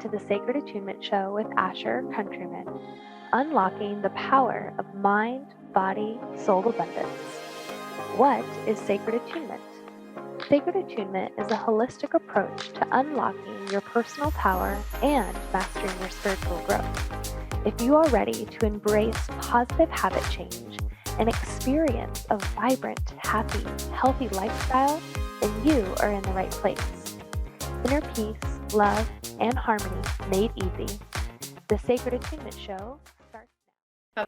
to the Sacred Attunement Show with Asher Countryman, unlocking the power of mind, body, soul abundance. What is sacred attunement? Sacred attunement is a holistic approach to unlocking your personal power and mastering your spiritual growth. If you are ready to embrace positive habit change and experience a vibrant, happy, healthy lifestyle, then you are in the right place. Inner peace, love, and harmony made easy. The Sacred Attunement Show starts now.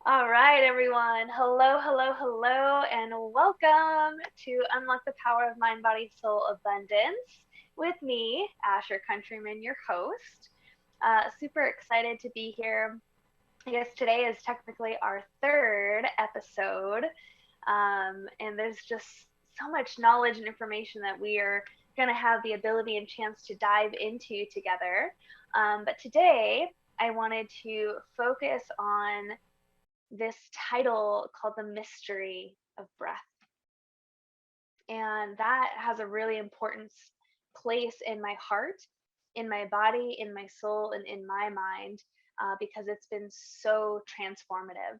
All right, everyone. Hello, hello, hello, and welcome to Unlock the Power of Mind, Body, Soul Abundance with me, Asher Countryman, your host. Super excited to be here. I guess today is technically our third episode, and there's just so much knowledge and information that we are going to have the ability and chance to dive into together. But today, I wanted to focus on this title called The Mystery of Breath. And that has a really important place in my heart, in my body, in my soul, and in my mind, because it's been so transformative.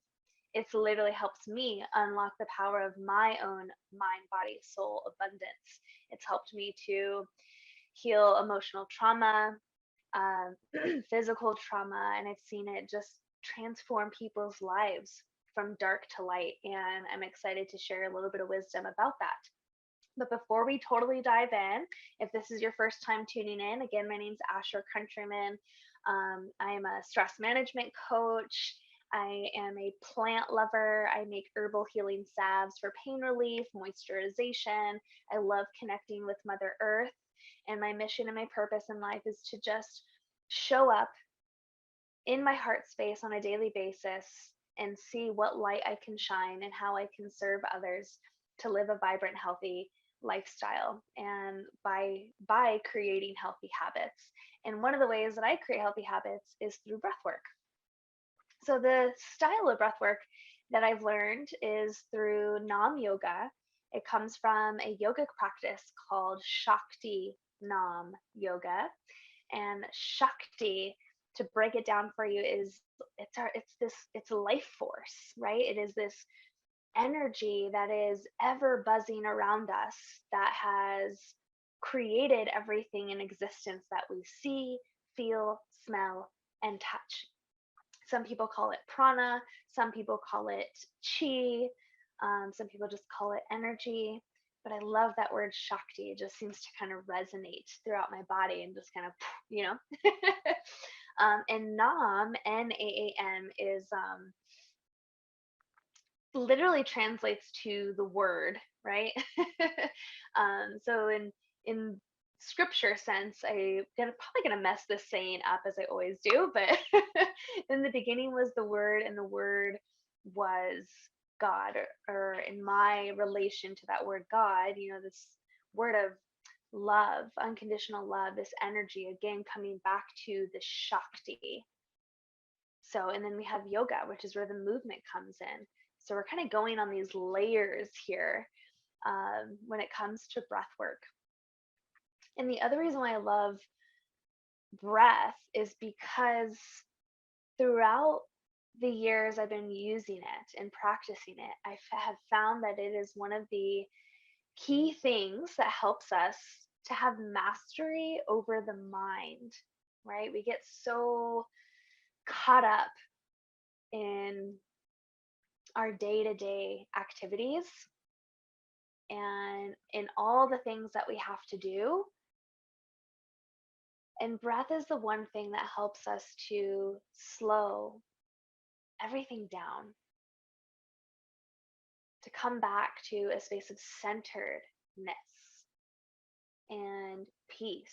It's literally helps me unlock the power of my own mind, body, soul abundance. It's helped me to heal emotional trauma, physical trauma, and I've seen it just transform people's lives from dark to light. And I'm excited to share a little bit of wisdom about that. But before we totally dive in, if this is your first time tuning in, again, my name's Asher Countryman. I am a stress management coach. I am a plant lover. I make herbal healing salves for pain relief, moisturization. I love connecting with Mother Earth. And my mission and my purpose in life is to just show up in my heart space on a daily basis and see what light I can shine and how I can serve others to live a vibrant, healthy lifestyle, and by creating healthy habits. And one of the ways that I create healthy habits is through breath work. So the style of breath work that I've learned is through Nam Yoga. It comes from a yoga practice called Shakti Nam Yoga. And Shakti, to break it down for you, is it's life force, right? It is this energy that is ever buzzing around us, that has created everything in existence that we see, feel, smell, and touch. Some people call it prana, some people call it chi, some people just call it energy. But I love that word Shakti. It just seems to kind of resonate throughout my body and just kind of, and Nam, N-A-A-M, is literally translates to the word, right? So in scripture sense, probably gonna mess this saying up as I always do, but in the beginning was the word, and the word was God, or in my relation to that word God, this word of love, unconditional love, this energy, again coming back to the Shakti. So, and then we have yoga, which is where the movement comes in. So we're kind of going on these layers here when it comes to breath work. And the other reason why I love breath is because throughout the years I've been using it and practicing it, I have found that it is one of the key things that helps us to have mastery over the mind, right? We get so caught up in our day-to-day activities and in all the things that we have to do. And breath is the one thing that helps us to slow everything down, to come back to a space of centeredness and peace,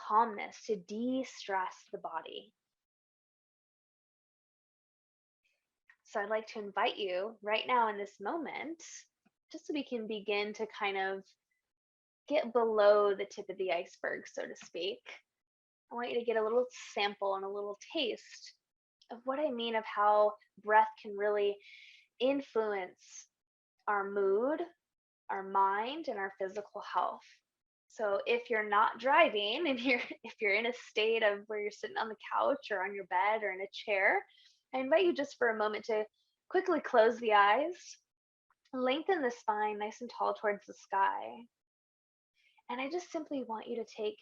calmness, to de-stress the body. So I'd like to invite you right now in this moment, just so we can begin to kind of get below the tip of the iceberg, so to speak. I want you to get a little sample and a little taste of what I mean of how breath can really influence our mood, our mind, and our physical health. So if you're not driving and if you're in a state of where you're sitting on the couch or on your bed or in a chair, I invite you just for a moment to quickly close the eyes, lengthen the spine nice and tall towards the sky. And I just simply want you to take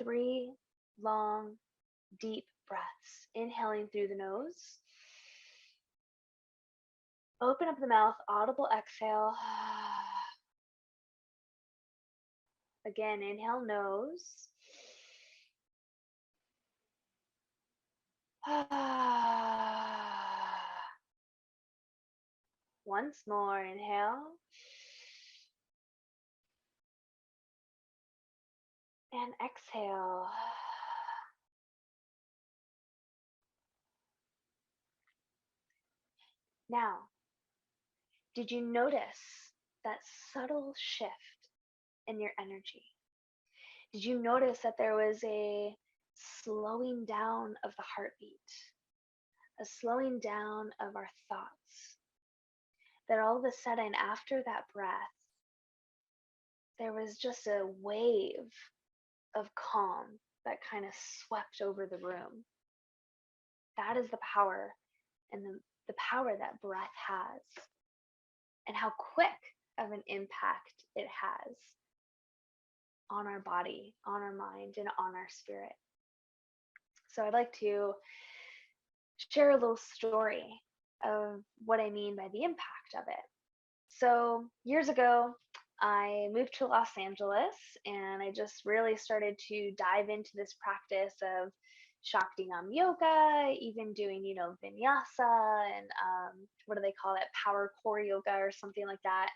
3 long, deep breaths, inhaling through the nose. Open up the mouth, audible exhale. Again, inhale nose. Once more, inhale. And exhale. Now, did you notice that subtle shift in your energy? Did you notice that there was a slowing down of the heartbeat, a slowing down of our thoughts? That all of a sudden, after that breath, there was just a wave of calm that kind of swept over the room. That is the power and the power that breath has, and how quick of an impact it has on our body, on our mind, and on our spirit. So I'd like to share a little story of what I mean by the impact of it. So years ago, I moved to Los Angeles and I just really started to dive into this practice of Shakti-Nam yoga, even doing, vinyasa and what do they call it? Power core yoga or something like that.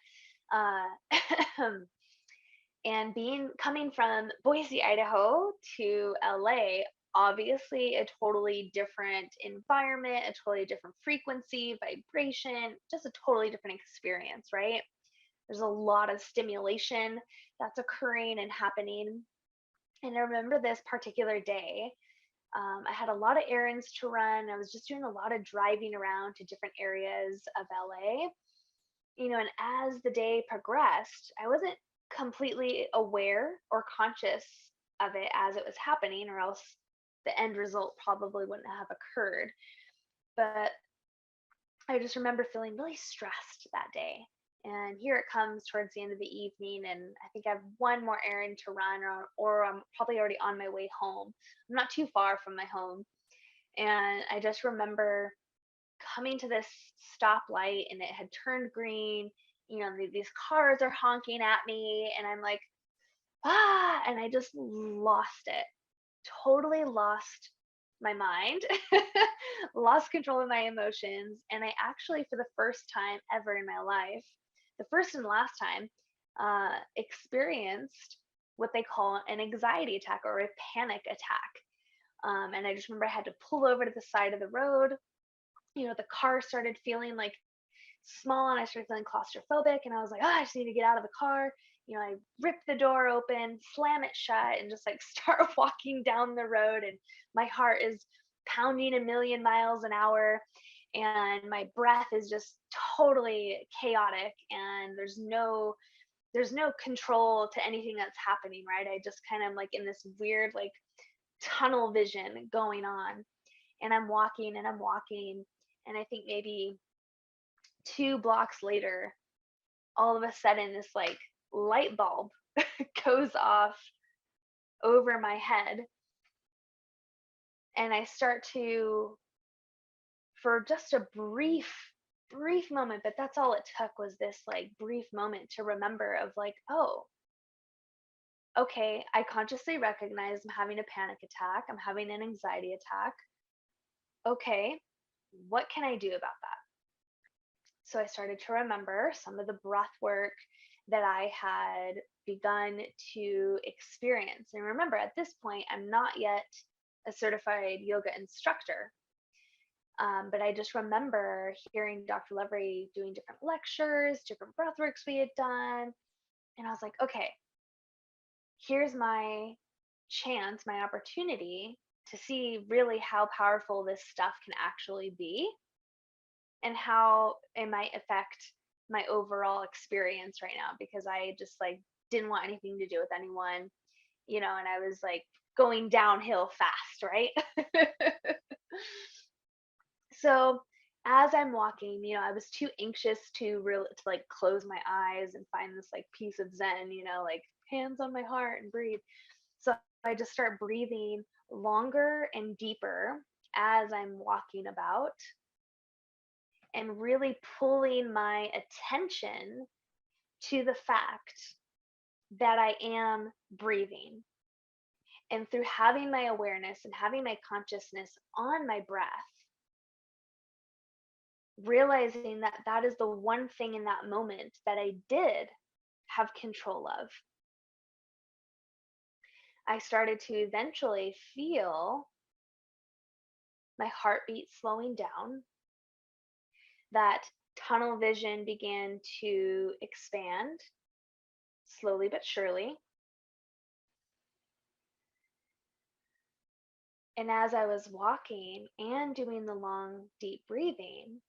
And coming from Boise, Idaho to LA, obviously a totally different environment, a totally different frequency, vibration, just a totally different experience, right? There's a lot of stimulation that's occurring and happening. And I remember this particular day, I had a lot of errands to run. I was just doing a lot of driving around to different areas of LA. And as the day progressed, I wasn't completely aware or conscious of it as it was happening, or else the end result probably wouldn't have occurred. But I just remember feeling really stressed that day. And here it comes towards the end of the evening, and I think I have one more errand to run, or I'm probably already on my way home. I'm not too far from my home. And I just remember coming to this stoplight and it had turned green. These cars are honking at me, and I'm like, and I just lost it. Totally lost my mind, lost control of my emotions. And I actually, for the first time ever in my life, the first and last time, experienced what they call an anxiety attack or a panic attack. And I just remember I had to pull over to the side of the road. The car started feeling like small and I started feeling claustrophobic, and I was like, I just need to get out of the car. I rip the door open, slam it shut, and just like start walking down the road. And my heart is pounding a million miles an hour, and my breath is just totally chaotic, and there's no control to anything that's happening, right? I just kind of like in this weird like tunnel vision going on, and I'm walking and I'm walking, and I think maybe 2 blocks later, all of a sudden this like light bulb goes off over my head, and I start to, for just a brief moment, but that's all it took, was this like brief moment to remember of like, oh, okay, I consciously recognize I'm having a panic attack, I'm having an anxiety attack. Okay, what can I do about that? So I started to remember some of the breath work that I had begun to experience. And remember, at this point, I'm not yet a certified yoga instructor. But I just remember hearing Dr. Levery doing different lectures, different breath works we had done. And I was like, okay, here's my chance, my opportunity to see really how powerful this stuff can actually be, and how it might affect my overall experience right now, because I just like didn't want anything to do with anyone, and I was like going downhill fast, right? So as I'm walking, I was too anxious to like close my eyes and find this like piece of zen, like hands on my heart and breathe. So I just start breathing longer and deeper as I'm walking about, and really pulling my attention to the fact that I am breathing. And through having my awareness and having my consciousness on my breath, realizing that that is the one thing in that moment that I did have control of, I started to eventually feel my heartbeat slowing down. That tunnel vision began to expand slowly but surely. And as I was walking and doing the long, deep breathing,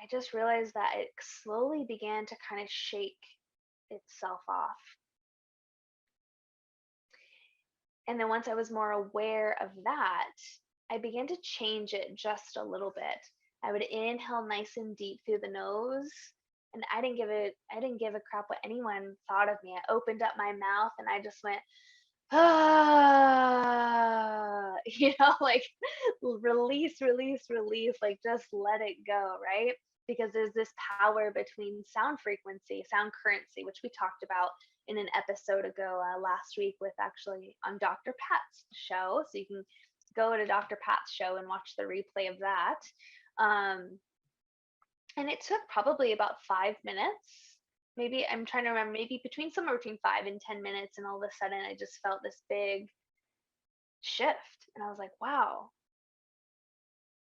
I just realized that it slowly began to kind of shake itself off. And then once I was more aware of that, I began to change it just a little bit. I would inhale nice and deep through the nose, and I didn't give a crap what anyone thought of me. I opened up my mouth and I just went, ah, like release, release, release, like just let it go, right? Because there's this power between sound frequency, sound currency, which we talked about in an episode ago last week with actually on Dr. Pat's show. So you can go to Dr. Pat's show and watch the replay of that. Um, and it took probably about 5 minutes. Maybe I'm trying to remember, maybe somewhere between 5 and 10 minutes. And all of a sudden, I just felt this big shift. And I was like, wow,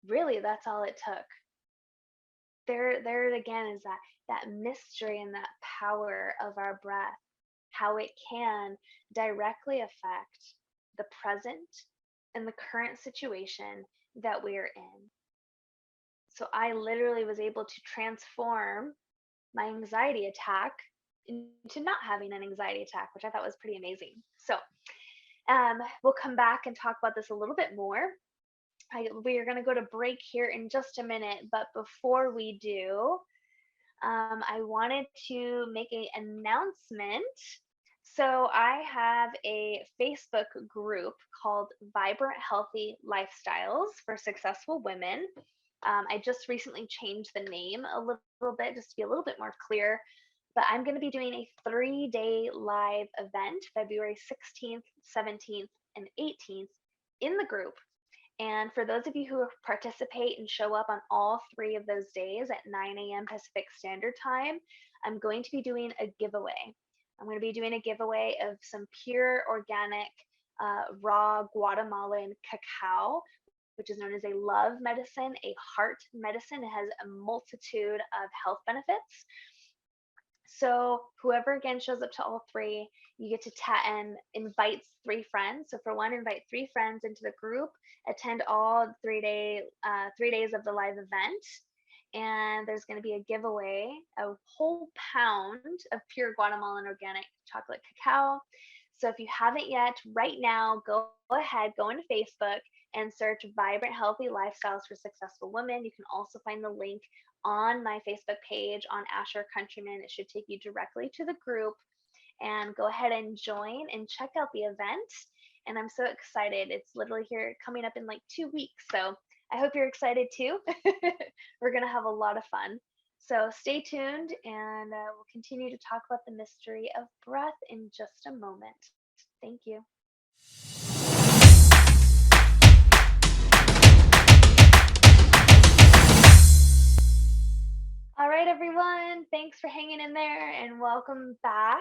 really, that's all it took. There it again is that mystery and that power of our breath, how it can directly affect the present and the current situation that we're in. So I literally was able to transform my anxiety attack into not having an anxiety attack, which I thought was pretty amazing. So we'll come back and talk about this a little bit more. We are going to go to break here in just a minute, but before we do, I wanted to make an announcement. So I have a Facebook group called Vibrant Healthy Lifestyles for Successful Women. I just recently changed the name a little bit just to be a little bit more clear. But I'm going to be doing a 3-day live event, February 16th, 17th, and 18th in the group. And for those of you who participate and show up on all 3 of those days at 9 a.m. Pacific Standard Time, I'm going to be doing a giveaway. I'm going to be doing a giveaway of some pure organic raw Guatemalan cacao, which is known as a love medicine, a heart medicine. It has a multitude of health benefits. So whoever again shows up to all 3, you get to and invites 3 friends. So for one, invite 3 friends into the group, attend all 3 days of the live event. And there's going to be a giveaway, a whole pound of pure Guatemalan organic chocolate cacao. So if you haven't yet, right now, go ahead, go into Facebook and search Vibrant Healthy Lifestyles for Successful Women. You can also find the link on my Facebook page on Asher Countryman. It should take you directly to the group, and go ahead and join and check out the event. And I'm so excited. It's literally here coming up in like 2 weeks. So I hope you're excited too. We're going to have a lot of fun. So stay tuned, and we'll continue to talk about the mystery of breath in just a moment. Thank you. All right, everyone. Thanks for hanging in there, and welcome back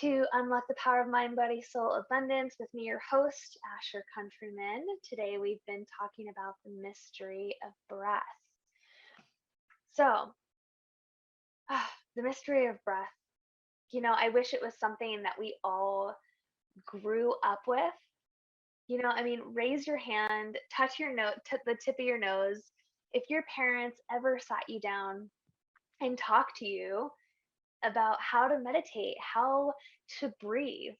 to Unlock the Power of Mind, Body, Soul, Abundance with me, your host, Asher Countryman. Today, we've been talking about the mystery of breath. So, the mystery of breath. I wish it was something that we all grew up with. Raise your hand, touch your nose, the tip of your nose. If your parents ever sat you down and talked to you about how to meditate, how to breathe.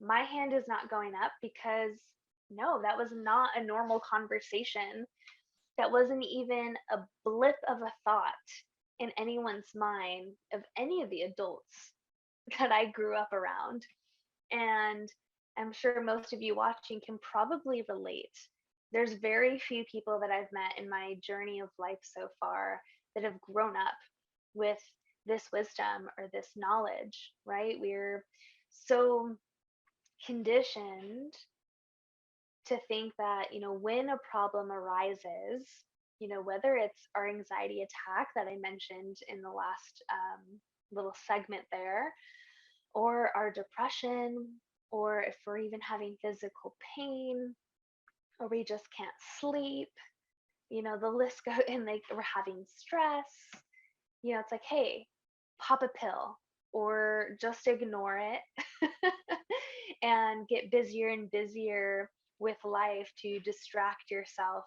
My hand is not going up because no, that was not a normal conversation. That wasn't even a blip of a thought in anyone's mind of any of the adults that I grew up around. And I'm sure most of you watching can probably relate. There's very few people that I've met in my journey of life so far that have grown up with this wisdom or this knowledge, right? We're so conditioned to think that, when a problem arises, whether it's our anxiety attack that I mentioned in the last little segment there, or our depression, or if we're even having physical pain, or we just can't sleep, the list goes, and like we're having stress, it's like, hey, pop a pill or just ignore it and get busier and busier with life to distract yourself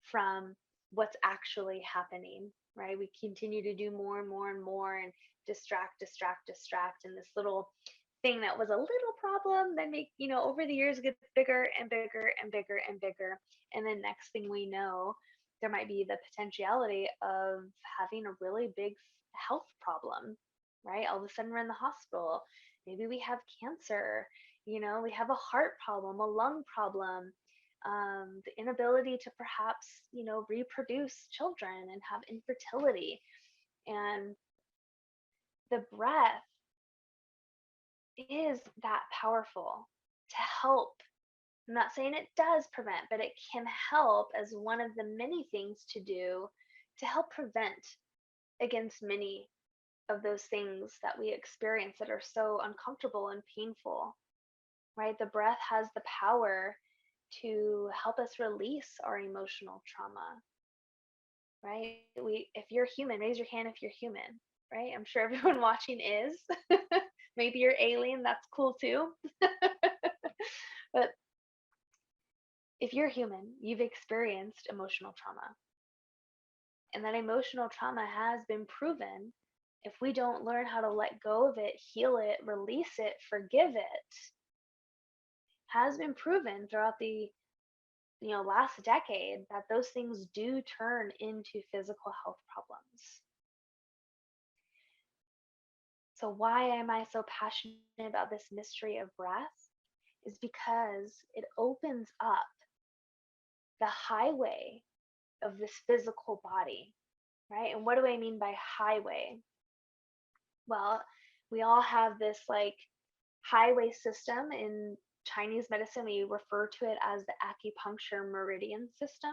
from what's actually happening, right? We continue to do more and more and more and distract. And this little thing that was a little problem that over the years gets bigger and bigger and bigger and bigger. And then next thing we know, there might be the potentiality of having a really big health problem, right? All of a sudden we're in the hospital. Maybe we have cancer, we have a heart problem, a lung problem, the inability to perhaps, reproduce children and have infertility. And the breath is that powerful to help. I'm not saying it does prevent, but it can help as one of the many things to do to help prevent against many of those things that we experience that are so uncomfortable and painful, right? The breath has the power to help us release our emotional trauma, right? If you're human, raise your hand if you're human, right? I'm sure everyone watching is. Maybe you're alien, that's cool too. But if you're human, you've experienced emotional trauma. And that emotional trauma has been proven. If we don't learn how to let go of it, heal it, release it, forgive it, has been proven throughout the last decade that those things do turn into physical health problems. So why am I so passionate about this mystery of breath? Is because it opens up the highway of this physical body, right? And what do I mean by highway? Well, we all have this like highway system. In Chinese medicine, we refer to it as the acupuncture meridian system.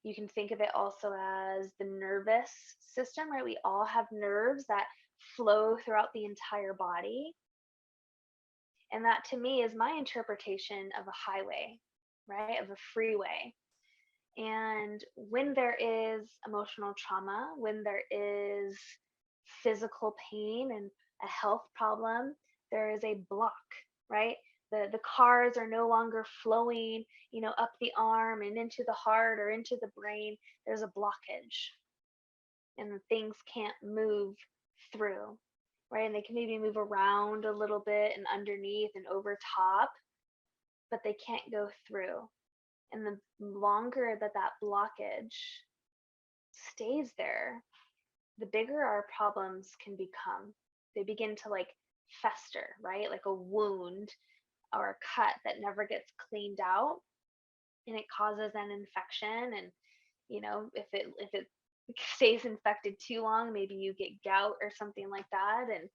You can think of it also as the nervous system, right? We all have nerves that flow throughout the entire body. And that to me is my interpretation of a highway, right? Of a freeway. And when there is emotional trauma, when there is physical pain and a health problem, there is a block, right? The cars are no longer flowing, up the arm and into the heart or into the brain. There's a blockage, and things can't move through, right? And they can maybe move around a little bit and underneath and over top, but they can't go through. And the longer that blockage stays there, the bigger our problems can become. They begin to like fester, right? Like a wound or a cut that never gets cleaned out, and it causes an infection. And if it stays infected too long, maybe you get gout or something like that. And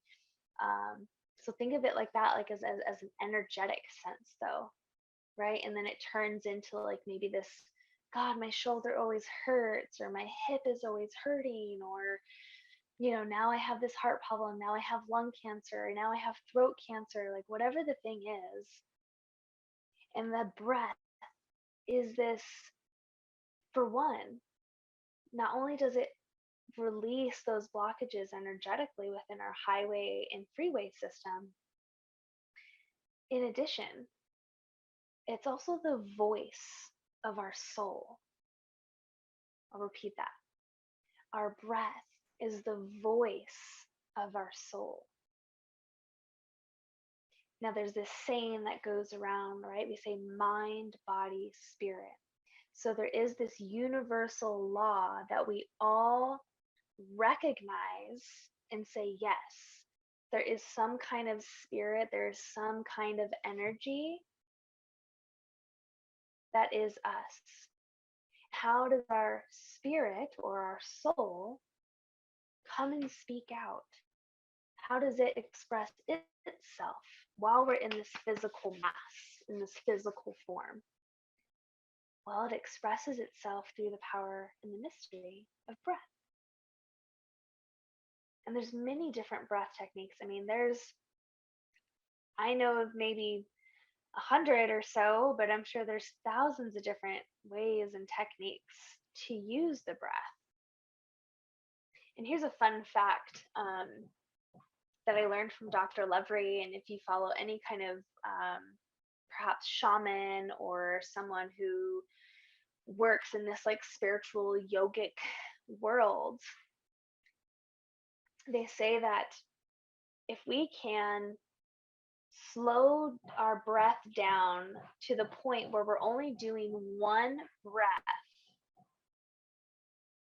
so think of it like that, like as an energetic sense though, right? And then it turns into like maybe this, God, my shoulder always hurts, or my hip is always hurting, or now I have this heart problem, now I have lung cancer, now I have throat cancer, like whatever the thing is. And the breath is this, for one, not only does it release those blockages energetically within our highway and freeway system, in addition, it's also the voice of our soul. I'll repeat that. Our breath is the voice of our soul. Now, there's this saying that goes around, right? We say mind, body, spirit. So there is this universal law that we all recognize and say, yes, there is some kind of spirit, there is some kind of energy that is us. How does our spirit or our soul come and speak out? How does it express itself while we're in this physical mass, in this physical form? Well, it expresses itself through the power and the mystery of breath. And there's many different breath techniques. I mean, I know of maybe 100 or so, but I'm sure there's thousands of different ways and techniques to use the breath. And here's a fun fact that I learned from Dr. Levry. And if you follow any kind of perhaps shaman or someone who works in this like spiritual yogic world, they say that if we can slow our breath down to the point where we're only doing one breath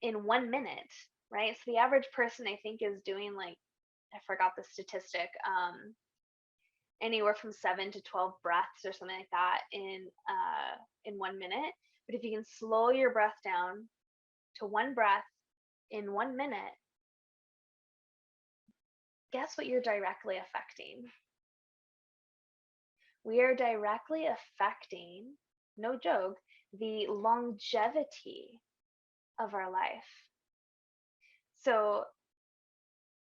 in 1 minute, right? So the average person, I think, is doing like, I forgot the statistic, anywhere from 7 to 12 breaths or something like that in 1 minute. But if you can slow your breath down to one breath in 1 minute, guess what you're directly affecting? We are directly affecting, no joke, the longevity of our life. So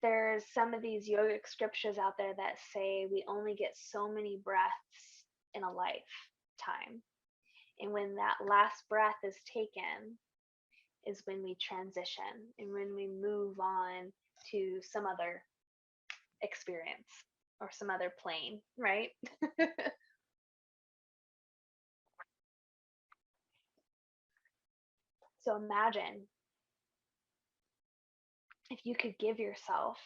there's some of these yogic scriptures out there that say we only get so many breaths in a lifetime. And when that last breath is taken is when we transition and when we move on to some other experience or some other plane, right? So imagine if you could give yourself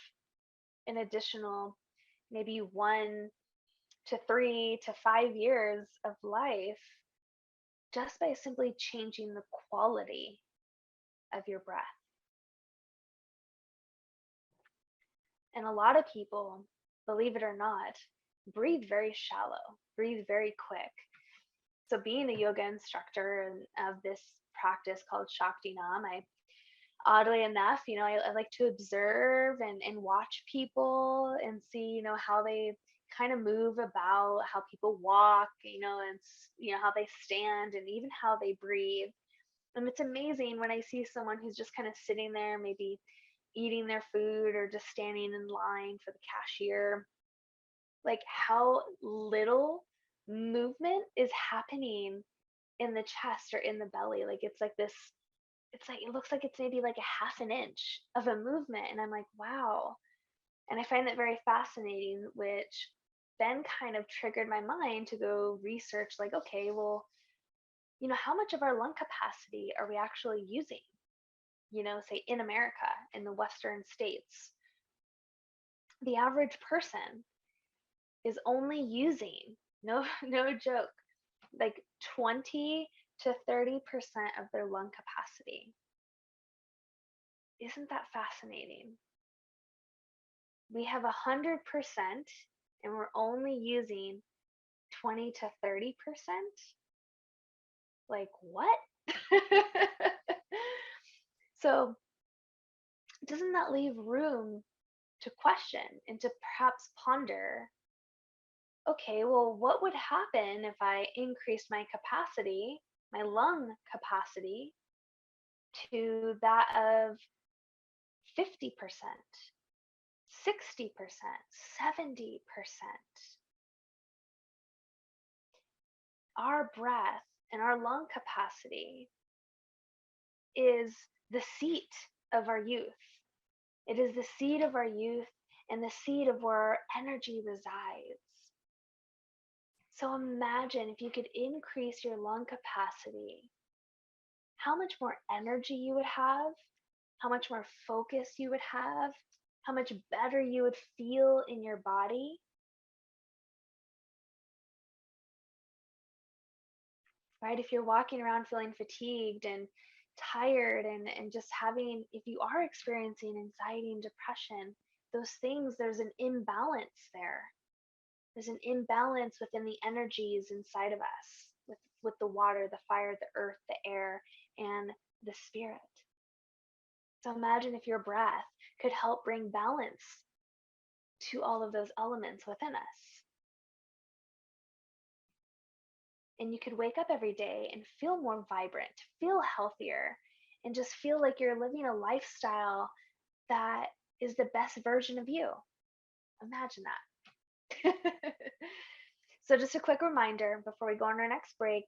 an additional maybe 1 to 3 to 5 years of life just by simply changing the quality of your breath. And a lot of people, believe it or not, breathe very shallow, breathe very quick. So being a yoga instructor of this practice called Shakti Nam, oddly enough, I like to observe and watch people and see, how they kind of move about, how people walk, and how they stand and even how they breathe. And it's amazing when I see someone who's just kind of sitting there, maybe eating their food or just standing in line for the cashier, like how little movement is happening in the chest or in the belly. Like it's like this, it's like it looks like it's maybe like a half an inch of a movement. And I'm like, wow. And I find that very fascinating, which then kind of triggered my mind to go research, like, okay, well, how much of our lung capacity are we actually using? Say in America, in the Western states, the average person is only using, no, no joke, like 20 to 30% of their lung capacity. Isn't that fascinating? We have 100% and we're only using 20 to 30%. Like what? So doesn't that leave room to question and to perhaps ponder, okay, well, what would happen if I increased my capacity, my lung capacity, to that of 50%, 60%, 70%? Our breath and our lung capacity is the seat of our youth. It is the seat of our youth and the seat of where our energy resides. So imagine if you could increase your lung capacity, how much more energy you would have, how much more focus you would have, how much better you would feel in your body, right? If you're walking around feeling fatigued and tired and just having, if you are experiencing anxiety and depression, those things, there's an imbalance there. There's an imbalance within the energies inside of us, with the water, the fire, the earth, the air, and the spirit. So imagine if your breath could help bring balance to all of those elements within us. And you could wake up every day and feel more vibrant, feel healthier, and just feel like you're living a lifestyle that is the best version of you. Imagine that. So, just a quick reminder before we go on our next break,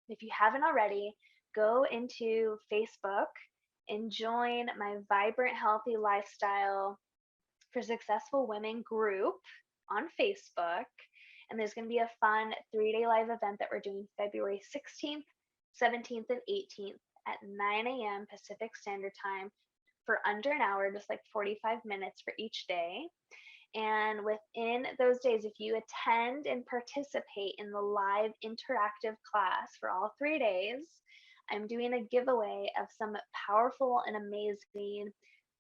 if you haven't already, go into Facebook and join my Vibrant Healthy Lifestyle for Successful Women group on Facebook. And there's going to be a fun 3-day live event that we're doing February 16th, 17th, and 18th at 9 a.m. Pacific Standard Time for under an hour, just like 45 minutes for each day. And within those days, if you attend and participate in the live interactive class for all 3 days, I'm doing a giveaway of some powerful and amazing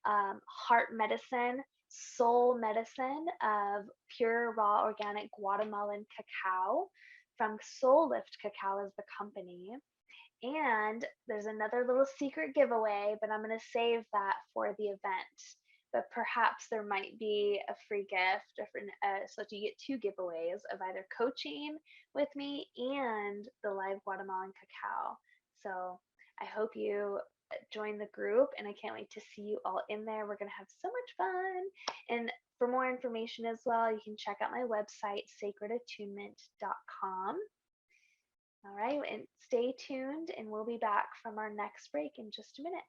heart medicine, soul medicine of pure, raw, organic Guatemalan cacao from Soul Lift Cacao is the company. And there's another little secret giveaway, but I'm going to save that for the event. But perhaps there might be a free gift, so you get 2 giveaways of either coaching with me and the live Guatemalan cacao. So I hope you join the group, and I can't wait to see you all in there. We're going to have so much fun. And for more information as well, you can check out my website, sacredattunement.com. All right, and stay tuned, and we'll be back from our next break in just a minute.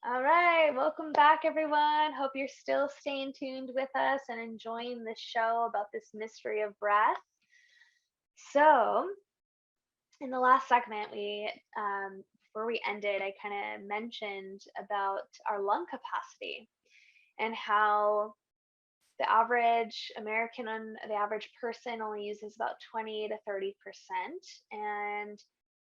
All right, welcome back, everyone. Hope you're still staying tuned with us and enjoying this show about this mystery of breath. So, in the last segment, before we ended, I kind of mentioned about our lung capacity and how the average American, the average person only uses about 20 to 30%. And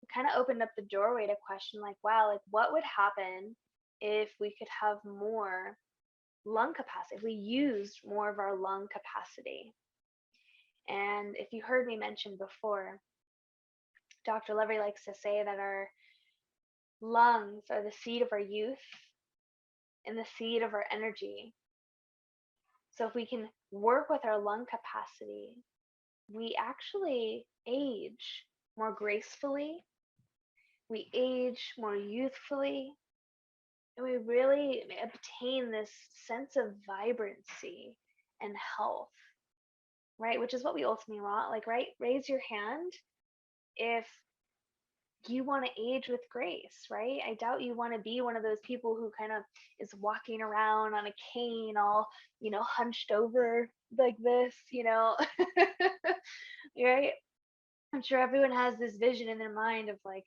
it kind of opened up the doorway to question, like, wow, like what would happen if we could have more lung capacity, if we used more of our lung capacity? And if you heard me mention before, Dr. Levy likes to say that our lungs are the seed of our youth and the seed of our energy. So if we can work with our lung capacity, we actually age more gracefully, we age more youthfully, and we really obtain this sense of vibrancy and health, right? Which is what we ultimately want. Like, right? Raise your hand if you want to age with grace, right? I doubt you want to be one of those people who kind of is walking around on a cane all, hunched over like this, right? I'm sure everyone has this vision in their mind of like,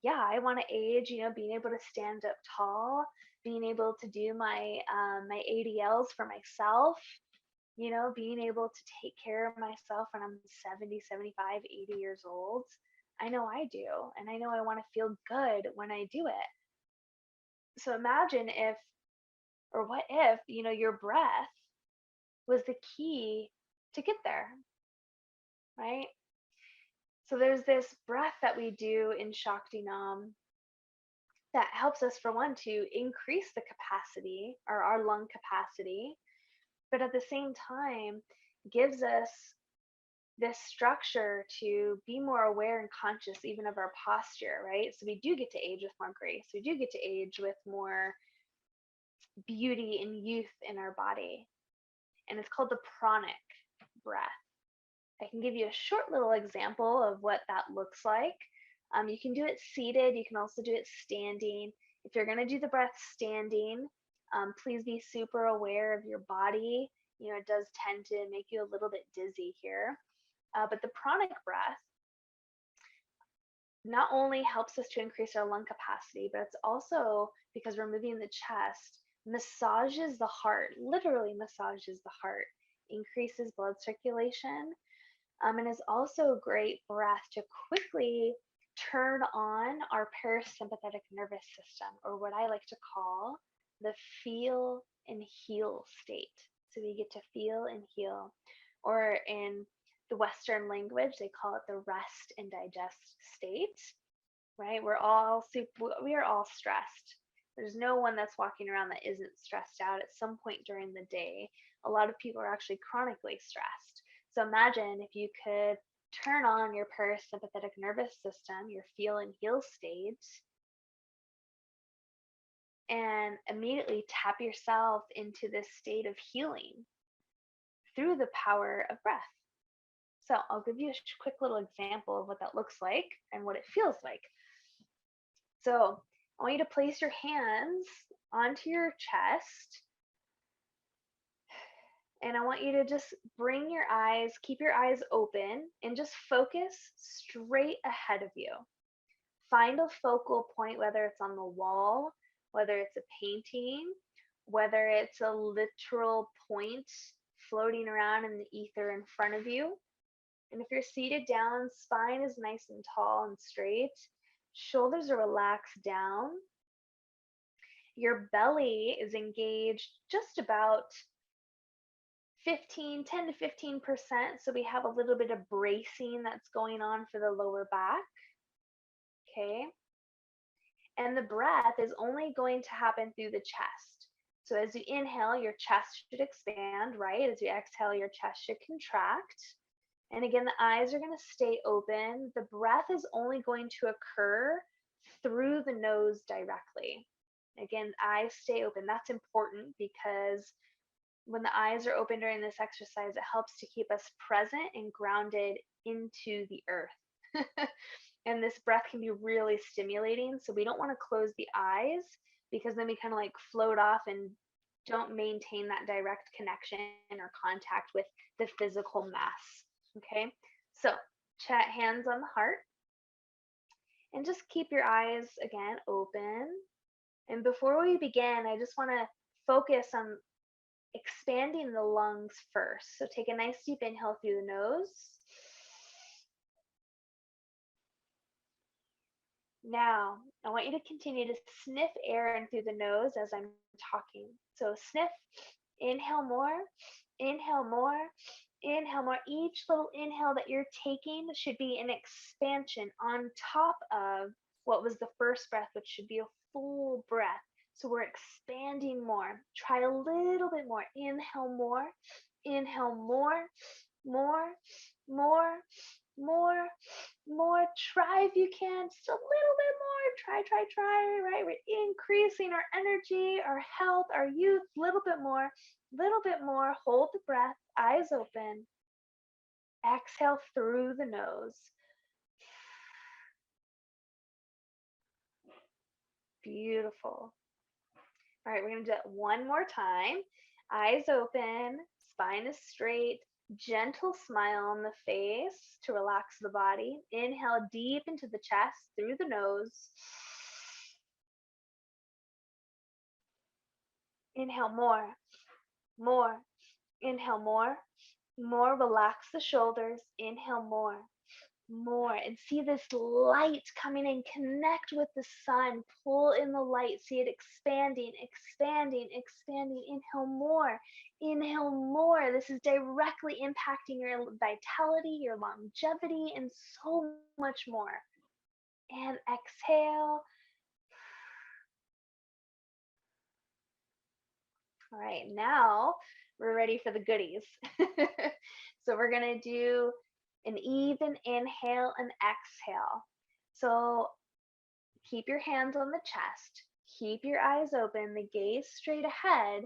yeah, I want to age, being able to stand up tall, being able to do my my ADLs for myself, being able to take care of myself when I'm 70, 75, 80 years old. I know I do, and I know I want to feel good when I do it. So imagine if, or what if, your breath was the key to get there, right? So there's this breath that we do in Shakti Nam that helps us, for one, to increase the capacity or our lung capacity, but at the same time gives us this structure to be more aware and conscious even of our posture, right? So we do get to age with more grace. We do get to age with more beauty and youth in our body. And it's called the pranic breath. I can give you a short little example of what that looks like. You can do it seated. You can also do it standing. If you're going to do the breath standing, please be super aware of your body. It does tend to make you a little bit dizzy here. But the pranic breath not only helps us to increase our lung capacity, but it's also, because we're moving the chest, massages the heart, literally massages the heart, increases blood circulation, and is also a great breath to quickly turn on our parasympathetic nervous system, or what I like to call the feel and heal state. So we get to feel and heal, or in the Western language, they call it the rest and digest state, right? We are all stressed. There's no one that's walking around that isn't stressed out at some point during the day. A lot of people are actually chronically stressed. So imagine if you could turn on your parasympathetic nervous system, your feel and heal state, and immediately tap yourself into this state of healing through the power of breath. So I'll give you a quick little example of what that looks like and what it feels like. So I want you to place your hands onto your chest, and I want you to just keep your eyes open, and just focus straight ahead of you. Find a focal point, whether it's on the wall, whether it's a painting, whether it's a literal point floating around in the ether in front of you. And if you're seated down, spine is nice and tall and straight. Shoulders are relaxed down. Your belly is engaged just about 10 to 15%. So we have a little bit of bracing that's going on for the lower back. Okay. And the breath is only going to happen through the chest. So as you inhale, your chest should expand, right? As you exhale, your chest should contract. And again, the eyes are going to stay open. The breath is only going to occur through the nose directly. Again, eyes stay open. That's important because when the eyes are open during this exercise, it helps to keep us present and grounded into the earth. And this breath can be really stimulating. So we don't want to close the eyes, because then we kind of like float off and don't maintain that direct connection or contact with the physical mass. Okay, so hands on the heart, and just keep your eyes again open. And before we begin, I just want to focus on expanding the lungs first. So take a nice deep inhale through the nose. Now, I want you to continue to sniff air in through the nose as I'm talking. So sniff, inhale more, inhale more, inhale more. Each little inhale that you're taking should be an expansion on top of what was the first breath, which should be a full breath. So we're expanding more. Try a little bit more. Inhale more, inhale more, more, more, more, more. Try if you can, just a little bit more. Try, right? We're increasing our energy, our health, our youth, a little bit more, little bit more. Hold the breath, eyes open. Exhale through the nose. Beautiful. All right, we're going to do it one more time. Eyes open, spine is straight, gentle smile on the face to relax the body. Inhale deep into the chest through the nose. Inhale more, more. Inhale more, more. Relax the shoulders. Inhale more, more, and see this light coming in. Connect with the sun, pull in the light, see it expanding, expanding, expanding. Inhale more, inhale more. This is directly impacting your vitality, your longevity, and so much more. And exhale. All right, now we're ready for the goodies. So we're gonna do an even inhale and exhale. So keep your hands on the chest, keep your eyes open, the gaze straight ahead.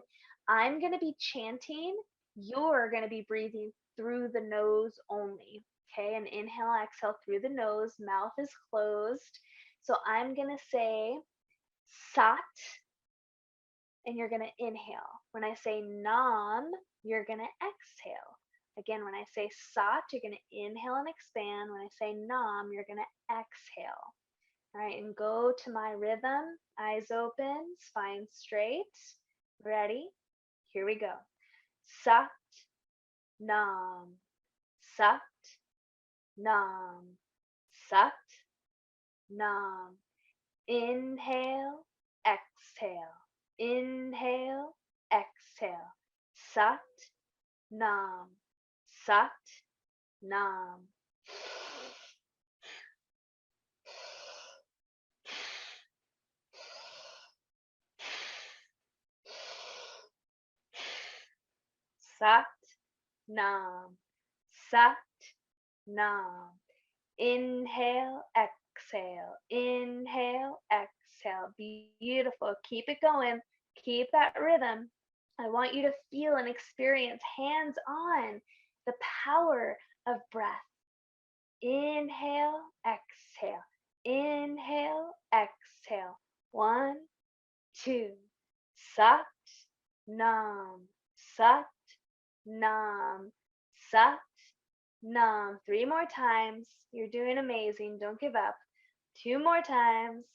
I'm going to be chanting, you're going to be breathing through the nose only. Okay, and inhale, exhale through the nose, mouth is closed. So I'm going to say sat, and you're going to inhale. When I say nam, you're going to exhale. Again, when I say sat, you're going to inhale and expand. When I say nam, you're going to exhale. All right, and go to my rhythm. Eyes open, spine straight. Ready? Here we go. Sat, nam, sat, nam, sat, nam. Inhale, exhale. Inhale, exhale. Sat, nam, sat, nam. Sat, nam, sat, nam. Inhale, exhale. Inhale, exhale. Beautiful. Keep it going. Keep that rhythm. I want you to feel and experience hands on the power of breath. Inhale, exhale. Inhale, exhale. 1, 2. Sat, nam, sat, nam, sat, nam. 3 more times. You're doing amazing. Don't give up. 2 more times.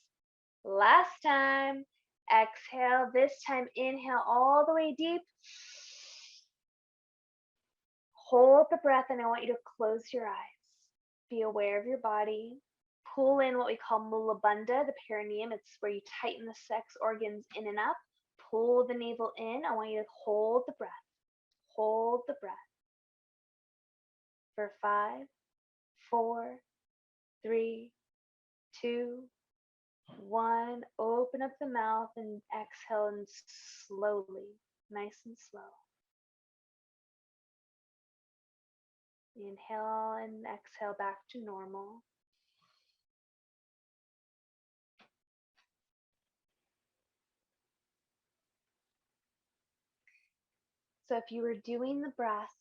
Last time. Exhale. This time, inhale all the way deep. Hold the breath, and I want you to close your eyes. Be aware of your body. Pull in what we call mula bandha, the perineum. It's where you tighten the sex organs in and up. Pull the navel in. I want you to hold the breath. Hold the breath. For 5, 4, 3, 2, 1. Open up the mouth and exhale and slowly, nice and slow. Inhale and exhale back to normal. So if you were doing the breath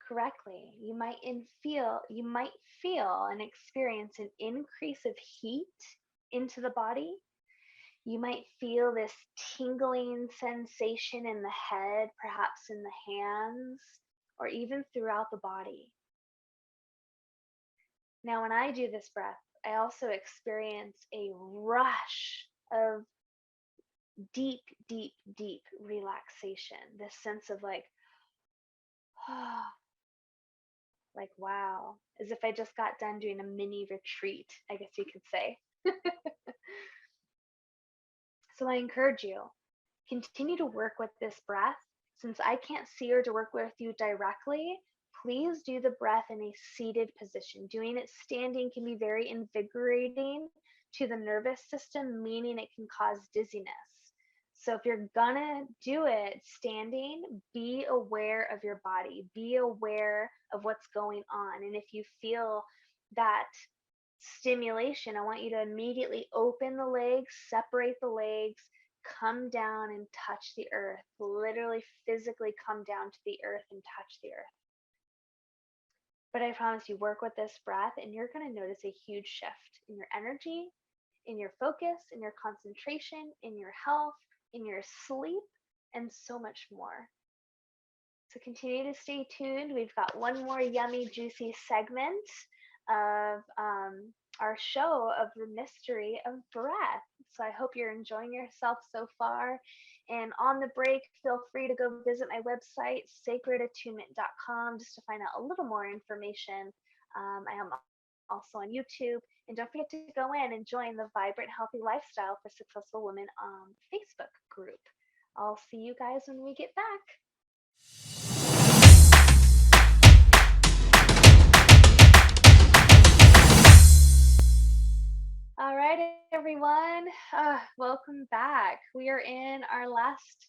correctly, you might feel and experience an increase of heat into the body. You might feel this tingling sensation in the head, perhaps in the hands, or even throughout the body. Now, when I do this breath, I also experience a rush of deep, deep, deep relaxation. This sense of like, like, wow, as if I just got done doing a mini retreat, I guess you could say. So I encourage you, continue to work with this breath. Since I can't see or to work with you directly, please do the breath in a seated position. Doing it standing can be very invigorating to the nervous system, meaning it can cause dizziness. So if you're gonna do it standing, be aware of your body, be aware of what's going on. And if you feel that stimulation, I want you to immediately open the legs, separate the legs, come down and touch the earth. Literally, physically come down to the earth and touch the earth. But I promise you, work with this breath, and you're going to notice a huge shift in your energy, in your focus, in your concentration, in your health, in your sleep, and so much more. So continue to stay tuned. We've got one more yummy, juicy segment of our show of the mystery of breath. So I hope you're enjoying yourself so far. And on the break, feel free to go visit my website, sacredattunement.com, just to find out a little more information. I am also on YouTube. And don't forget to go in and join the Vibrant Healthy Lifestyle for Successful Women Facebook group. I'll see you guys when we get back. All right, everyone. Welcome back. We are in our last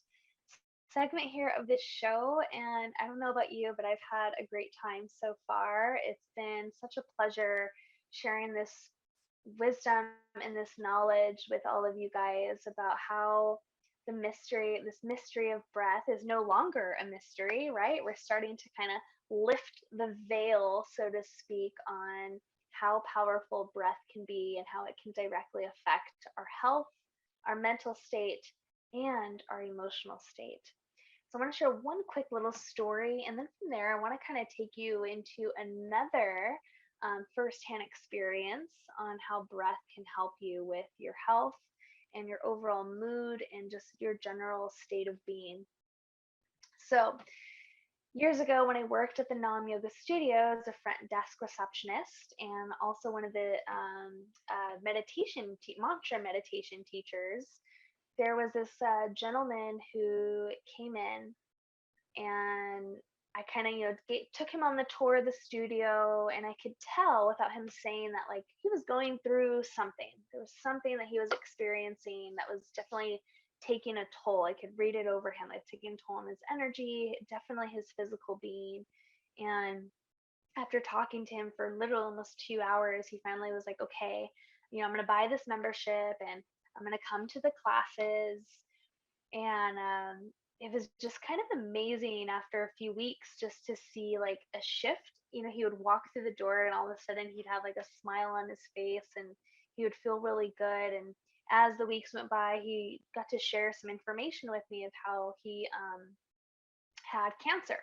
segment here of this show, and I don't know about you, but I've had a great time so far. It's been such a pleasure sharing this wisdom and this knowledge with all of you guys about how this mystery of breath is no longer a mystery, right? We're starting to kind of lift the veil, so to speak, on how powerful breath can be and how it can directly affect our health, our mental state, and our emotional state. So I want to share one quick little story, and then from there, I want to kind of take you into another firsthand experience on how breath can help you with your health and your overall mood and just your general state of being. So, years ago, when I worked at the Nam Yoga Studio as a front desk receptionist and also one of the mantra meditation teachers, there was this gentleman who came in, and I kind of, took him on the tour of the studio, and I could tell without him saying that, like, he was going through something. There was something that he was experiencing that was definitely taking a toll. I could read it over him. Like, taking a toll on his energy, definitely his physical being. And after talking to him for literally almost 2 hours, he finally was like, okay, I'm going to buy this membership and I'm going to come to the classes. And it was just kind of amazing after a few weeks just to see like a shift. He would walk through the door and all of a sudden he'd have like a smile on his face and he would feel really good. And as the weeks went by, he got to share some information with me of how he had cancer.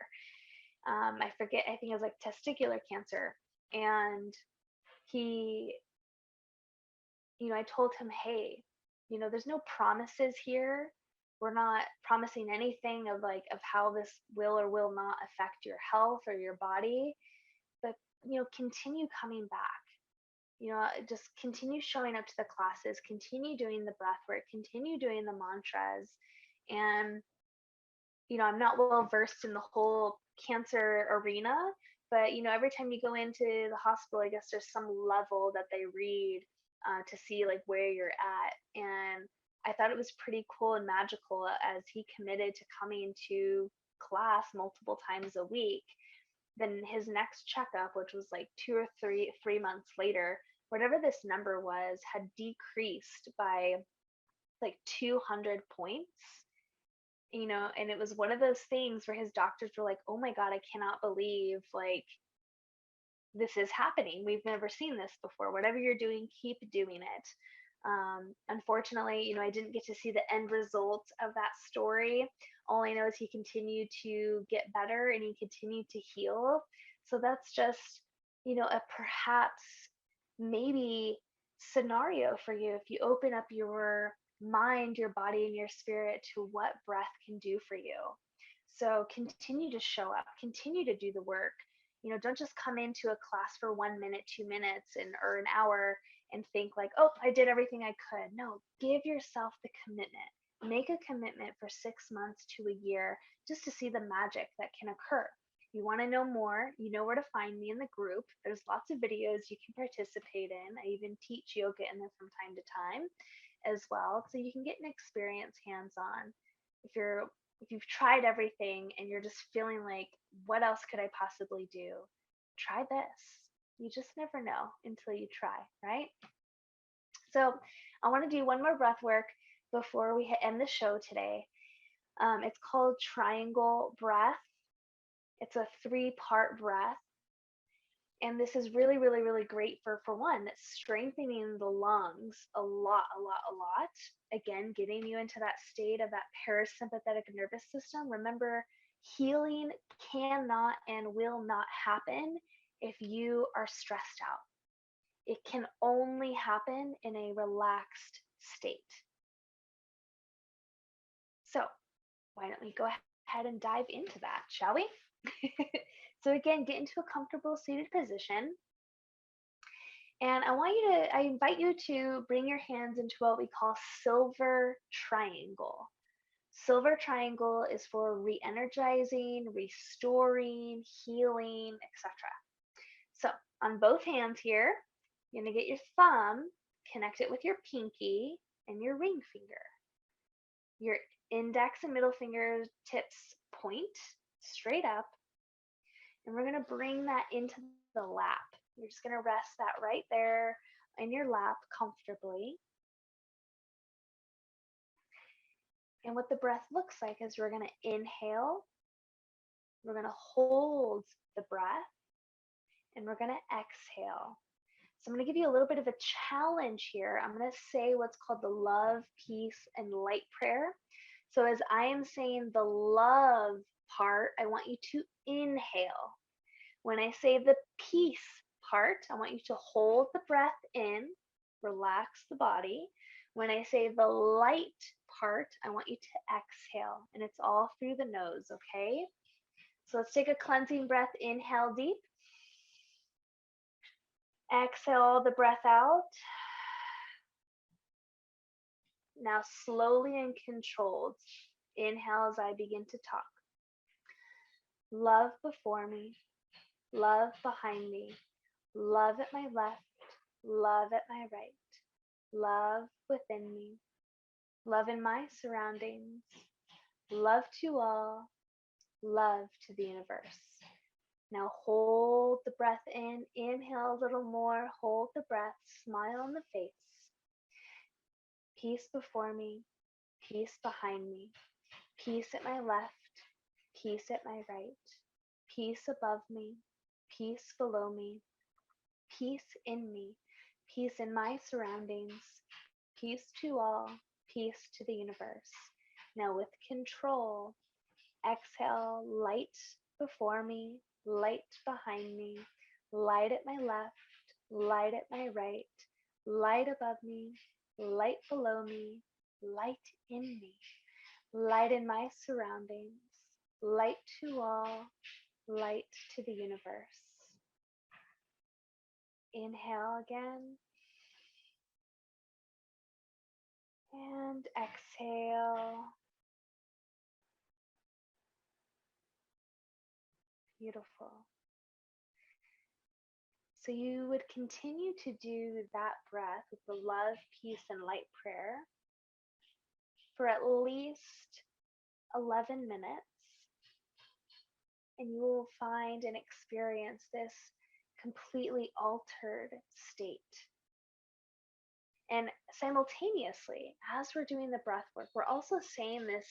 I forget, I think it was like testicular cancer. And he, I told him, hey, there's no promises here. We're not promising anything of like of how this will or will not affect your health or your body, but continue coming back. Just continue showing up to the classes, continue doing the breath work, continue doing the mantras. And I'm not well versed in the whole cancer arena, but every time you go into the hospital, I guess there's some level that they read to see like where you're at. And I thought it was pretty cool and magical as he committed to coming to class multiple times a week. Then his next checkup, which was like 2 or 3 months later, whatever this number was, had decreased by like 200 points. And it was one of those things where his doctors were like, oh my God, I cannot believe like this is happening. We've never seen this before. Whatever you're doing, keep doing it. Unfortunately, I didn't get to see the end result of that story. All I know is he continued to get better and he continued to heal. So that's just, a perhaps maybe scenario for you if you open up your mind, your body, and your spirit to what breath can do for you. So continue to show up, continue to do the work. Don't just come into a class for 1 minute, 2 minutes, or an hour and think like, oh, I did everything I could. No, give yourself the commitment. Make a commitment for 6 months to a year just to see the magic that can occur. You want to know more, you know where to find me in the group. There's lots of videos you can participate in. I even teach yoga in there from time to time as well, so you can get an experience hands-on. If you've tried everything and you're just feeling like, what else could I possibly do? Try this. You just never know until you try, right? So I want to do one more breath work before we end the show today. It's called triangle breath. It's a 3-part breath. And this is really, really, really great for one, it's strengthening the lungs a lot. Again, getting you into that state of that parasympathetic nervous system. Remember, healing cannot and will not happen if you are stressed out. It can only happen in a relaxed state. So why don't we go ahead and dive into that, shall we? So again, get into a comfortable seated position. And I invite you to bring your hands into what we call silver triangle. Silver triangle is for re-energizing, restoring, healing, etc. So on both hands here, you're gonna get your thumb, connect it with your pinky and your ring finger. Your index and middle finger tips point straight up. And we're gonna bring that into the lap. You're just gonna rest that right there in your lap comfortably. And what the breath looks like is we're gonna inhale, we're gonna hold the breath, and we're gonna exhale. So I'm gonna give you a little bit of a challenge here. I'm gonna say what's called the love, peace, and light prayer. So as I am saying the love part, I want you to inhale. When I say the peace part, I want you to hold the breath in, relax the body. When I say the light part, I want you to exhale, and it's all through the nose, okay? So let's take a cleansing breath. Inhale deep. Exhale the breath out. Now slowly and controlled, inhale as I begin to talk. Love before me, love behind me, love at my left, love at my right, love within me, love in my surroundings, love to all, love to the universe. Now hold the breath in, inhale a little more, hold the breath, smile on the face. Peace before me, peace behind me, peace at my left, peace at my right, peace above me, peace below me, peace in me, peace in my surroundings, peace to all, peace to the universe. Now with control, exhale, light before me, light behind me, light at my left, light at my right, light above me, light below me, light in me, light in my surroundings, light to all, light to the universe. Inhale again. And exhale. Beautiful. So you would continue to do that breath with the love, peace, and light prayer for at least 11 minutes. And you will find and experience this completely altered state. And simultaneously, as we're doing the breath work, we're also saying this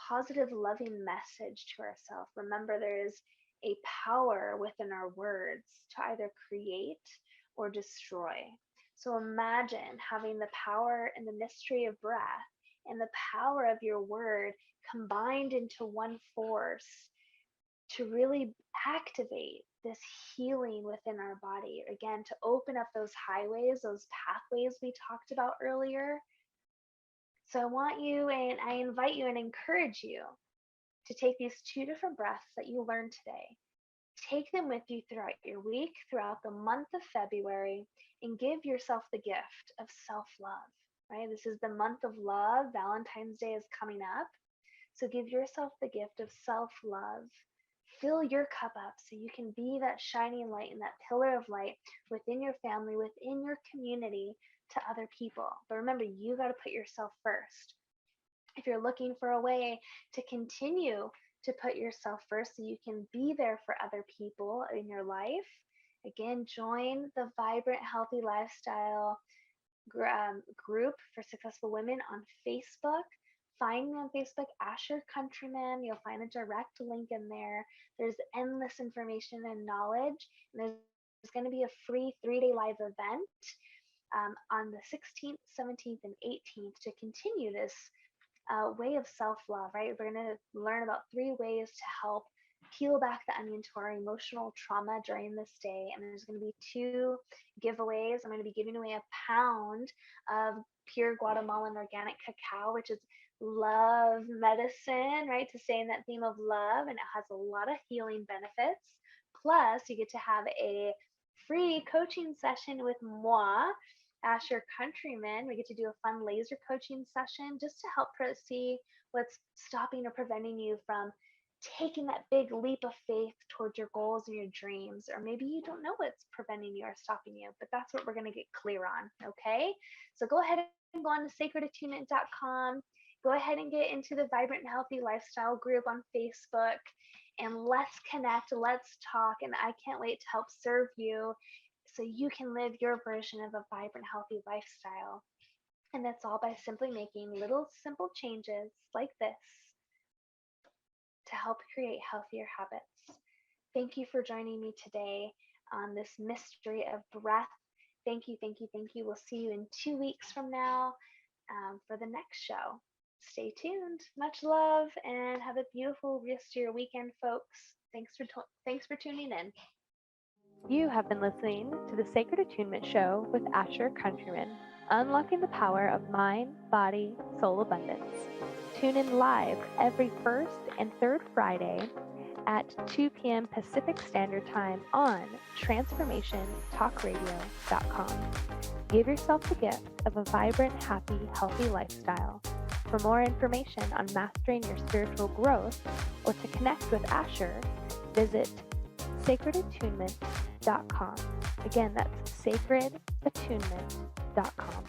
positive, loving message to ourselves. Remember, there is a power within our words to either create or destroy. So imagine having the power and the mystery of breath and the power of your word combined into one force to really activate this healing within our body. Again, to open up those highways, those pathways we talked about earlier. So I want you and I invite you and encourage you to take these 2 different breaths that you learned today. Take them with you throughout your week, throughout the month of February, and give yourself the gift of self-love, right? This is the month of love. Valentine's Day is coming up. So give yourself the gift of self-love. Fill your cup up so you can be that shining light and that pillar of light within your family, within your community, to other people. But remember, you got to put yourself first. If you're looking for a way to continue to put yourself first so you can be there for other people in your life, again, join the Vibrant Healthy Lifestyle group for successful women on Facebook. Find me on Facebook, Asher Countryman. You'll find a direct link in there. There's endless information and knowledge. And there's going to be a free 3-day live event on the 16th, 17th, and 18th to continue this way of self-love, right? We're going to learn about 3 ways to help peel back the onion to our emotional trauma during this day. And there's going to be 2 giveaways. I'm going to be giving away a pound of pure Guatemalan organic cacao, which is love medicine, right? To stay in that theme of love. And it has a lot of healing benefits. Plus, you get to have a free coaching session with moi, Asher Countryman. We get to do a fun laser coaching session just to help see what's stopping or preventing you from taking that big leap of faith towards your goals and your dreams. Or maybe you don't know what's preventing you or stopping you, but that's what we're going to get clear on. Okay, so go ahead and go on to sacredattunement.com. Go ahead and get into the Vibrant and Healthy Lifestyle group on Facebook, and let's connect, let's talk. And I can't wait to help serve you so you can live your version of a vibrant, healthy lifestyle. And that's all by simply making little simple changes like this to help create healthier habits. Thank you for joining me today on this mystery of breath. Thank you, thank you, thank you. We'll see you in 2 weeks from now for the next show. Stay tuned. Much love and have a beautiful rest of your weekend, folks. Thanks for tuning in. You have been listening to the Sacred Attunement Show with Countryman, unlocking the power of mind, body, soul abundance. Tune in live every first and third Friday at 2 p.m. Pacific Standard Time on transformationtalkradio.com. Give yourself the gift of a vibrant, happy, healthy lifestyle. For more information on mastering your spiritual growth or to connect with Asher, visit sacredattunement.com. Again, that's sacredattunement.com.